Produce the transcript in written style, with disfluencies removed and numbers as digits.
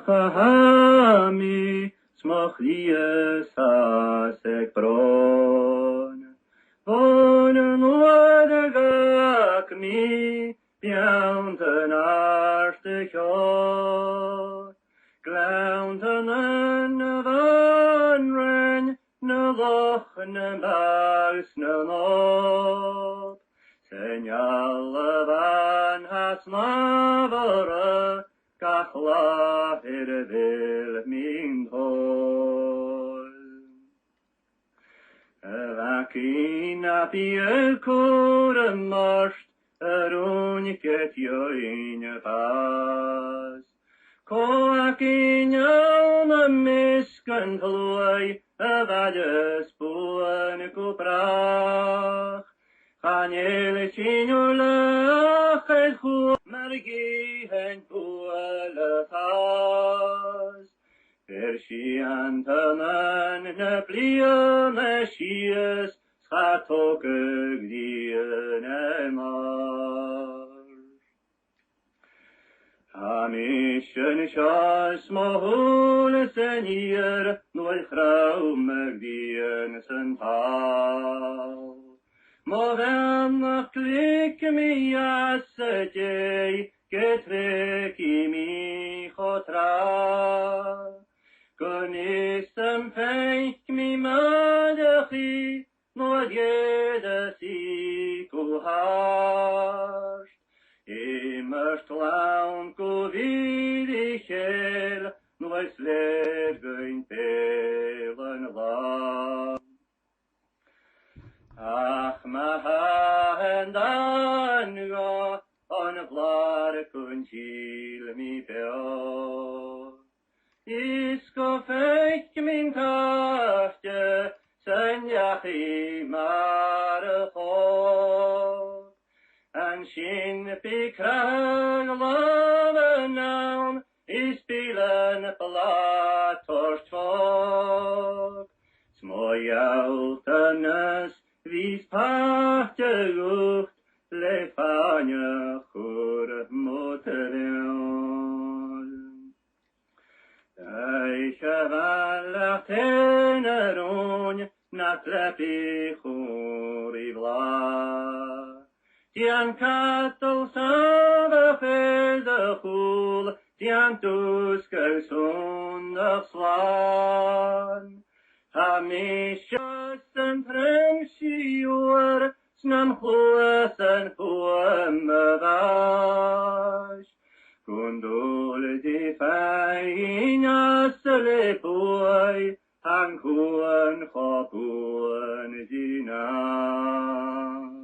Chahami, smochlies hasek bron. Von nuadagak mi, bianten arste chor. Glaunten en van ren, ne loch ne baus ne nop. Senyal van has mavara, Kachla vil min hol. Vakin apie kore marst, uniket join pas. Koakin alma miskan vloei, vades buen kuprach. Chanel chinulach et chu, margi hen puele tas. Pershiantanan ne plia meshies, schatoke gdien emar. Hamischen shas mohul senier, noel chraum gdien sental. Moven klik mi assetei, getreki mi chotra. Konisem feik mi madechi, noad jedesi kuhasht. Immer straun ku vidichel, noes levgein pelen va. Ach mahen danga, on vlare kunchil mi peo. Isko feik min kaftje, sen jachi marachot. En shin pikrag lave naun, ispilen platorstfok. Smojaltenes vis pachte lucht, lefanje chur moterion. Eiche valach teneron, na trepi churi vla. Tian katel save felde chul, tian tuskel sundach slan. Hamishes en fremshiur, snam chlues en chuem vash. Kundul di feinas lepui, han chuen chopuen dinan.